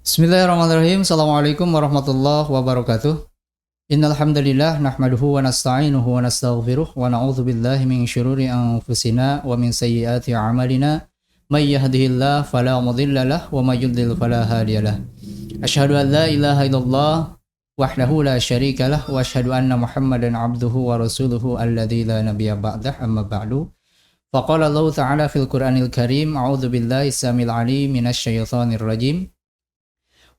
Bismillahirrahmanirrahim. Assalamualaikum warahmatullahi wabarakatuh. Innal hamdalillah nahmaduhu wa nasta'inuhu wa nastaghfiruh wa na'udzu billahi min syururi anfusina wa min sayyiati a'malina. May yahdihillahu fala mudilla lahu wa may yudlil fala hadiyalah. Asyhadu an la ilaha illallah wahdahu la syarika lah wa asyhadu anna Muhammadan abduhu wa rasuluhu alladzi la nabiyya ba'dah amma ba'du. Faqala Allah ta'ala fil Qur'anil Karim, a'udzu billahi samil alim minasy syaithanir rajim.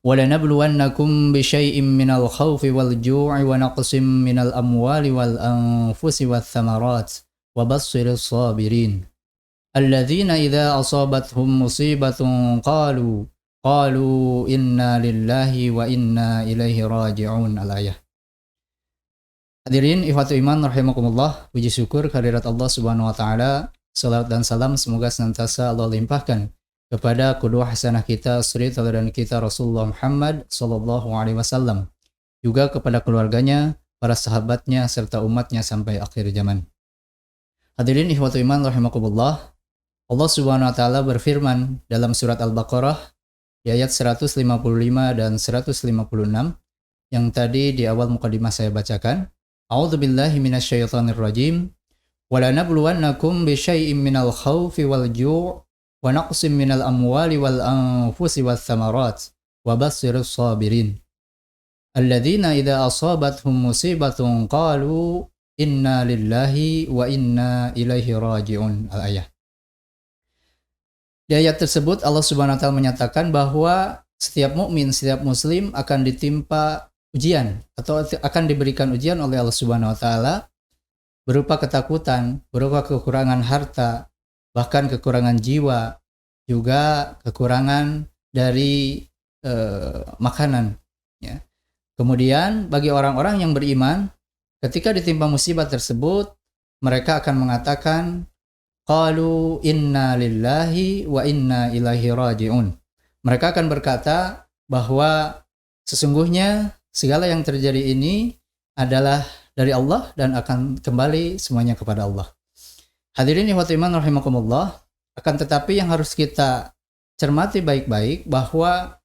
وَلَنَبْلُوَنَّكُمْ بِشَيْءٍ مِّنَ الْخَوْفِ وَالْجُوعِ وَنَقْصٍ مِّنَ الْأَمْوَالِ وَالْأَنفُسِ وَالثَّمَرَاتِ وَبَشِّرِ الصَّابِرِينَ الَّذِينَ إِذَا أَصَابَتْهُم مُّصِيبَةٌ قَالُوا إِنَّا لِلَّهِ وَإِنَّا إِلَيْهِ رَاجِعُونَ. Al-ayah. Hadirin ikhwatu iman rahimakumullah, puji syukur kehadirat Allah Subhanahu wa taala, salawat dan salam semoga senantiasa Allah limpahkan kepada qudwah hasanah kita, suri tauladan kita Rasulullah Muhammad sallallahu alaihi wasallam, juga kepada keluarganya, para sahabatnya serta umatnya sampai akhir zaman. Hadirin ikhwatu iman rahimakumullah, Allah Subhanahu wa taala berfirman dalam surat Al-Baqarah di ayat 155 dan 156 yang tadi di awal mukadimah saya bacakan. A'udzubillahi minasyaitonir rajim. وَلَنَبْلُوَنَّكُمْ بِشَيْءٍ مِّنَ الْخَوْفِ وَالْجُوعِ وَنَقْصٍ مِّنَ الْأَمْوَالِ وَالْأَنفُسِ وَالثَّمَرَاتِ وَبَشِّرِ الصَّابِرِينَ الَّذِينَ إِذَا أَصَابَتْهُم مُّصِيبَةٌ قَالُوا إِنَّا لِلَّهِ وَإِنَّا إِلَيْهِ رَاجِعُونَ. Al-ayah. Di ayat tersebut Allah Subhanahu wa taala menyatakan bahwa setiap mukmin, setiap muslim akan ditimpa ujian atau akan diberikan ujian oleh Allah Subhanahu wa taala berupa ketakutan, berupa kekurangan harta, bahkan kekurangan jiwa, juga kekurangan dari makanan. Ya. Kemudian bagi orang-orang yang beriman, ketika ditimpa musibah tersebut, mereka akan mengatakan, qalu inna lillahi wa inna ilaihi raji'un. Mereka akan berkata bahwa sesungguhnya segala yang terjadi ini adalah dari Allah dan akan kembali semuanya kepada Allah. Hadirin ikhwati iman rahimakumullah, akan tetapi yang harus kita cermati baik-baik bahwa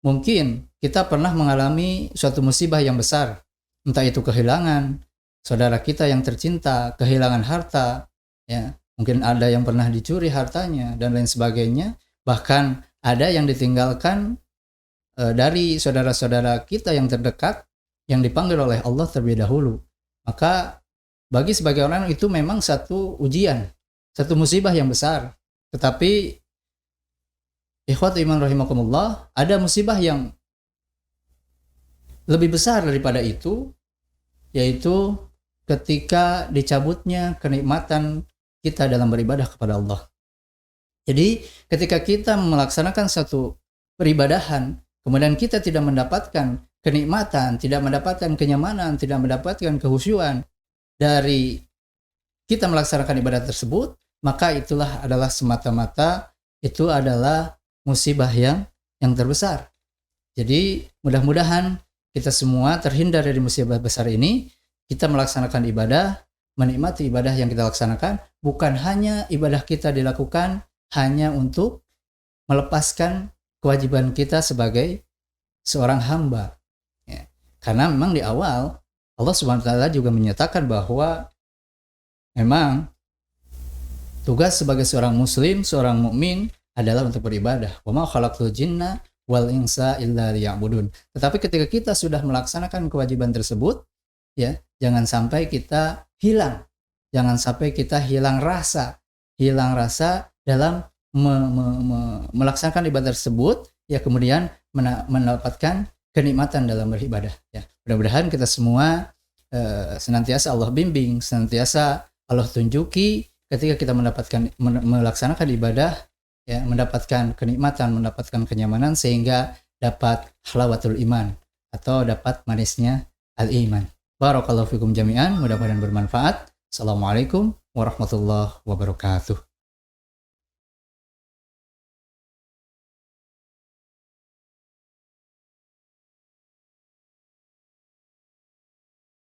mungkin kita pernah mengalami suatu musibah yang besar, entah itu kehilangan saudara kita yang tercinta, kehilangan harta, ya, mungkin ada yang pernah dicuri hartanya dan lain sebagainya, bahkan ada yang ditinggalkan dari saudara-saudara kita yang terdekat yang dipanggil oleh Allah terlebih dahulu. Maka bagi sebagian orang itu memang satu ujian, satu musibah yang besar. Tetapi ikhwat iman rahimakumullah, ada musibah yang lebih besar daripada itu, yaitu ketika dicabutnya kenikmatan kita dalam beribadah kepada Allah. Jadi ketika kita melaksanakan satu peribadahan, kemudian kita tidak mendapatkan kenikmatan, tidak mendapatkan kenyamanan, tidak mendapatkan kehusyuan dari kita melaksanakan ibadah tersebut, maka itulah adalah semata-mata itu adalah musibah yang terbesar. Jadi mudah-mudahan kita semua terhindar dari musibah besar ini. Kita melaksanakan ibadah, menikmati ibadah yang kita laksanakan, bukan hanya ibadah kita dilakukan hanya untuk melepaskan kewajiban kita sebagai seorang hamba. Ya. Karena memang di awal Allah Subhanahu wa taala juga menyatakan bahwa memang tugas sebagai seorang muslim, seorang mukmin adalah untuk beribadah. Wa ma khalaqtul jinna wal insa illa liya'budun. Tetapi ketika kita sudah melaksanakan kewajiban tersebut, ya, jangan sampai kita hilang. Jangan sampai kita hilang rasa dalam melaksanakan ibadah tersebut, ya, kemudian mendapatkan kenikmatan dalam beribadah, ya. Mudah-mudahan kita semua senantiasa Allah bimbing, senantiasa Allah tunjuki ketika kita melaksanakan ibadah, ya, mendapatkan kenikmatan, mendapatkan kenyamanan sehingga dapat halawatul iman atau dapat manisnya al-iman. Barakallahu fikum jami'an, mudah-mudahan bermanfaat. Assalamualaikum warahmatullahi wabarakatuh.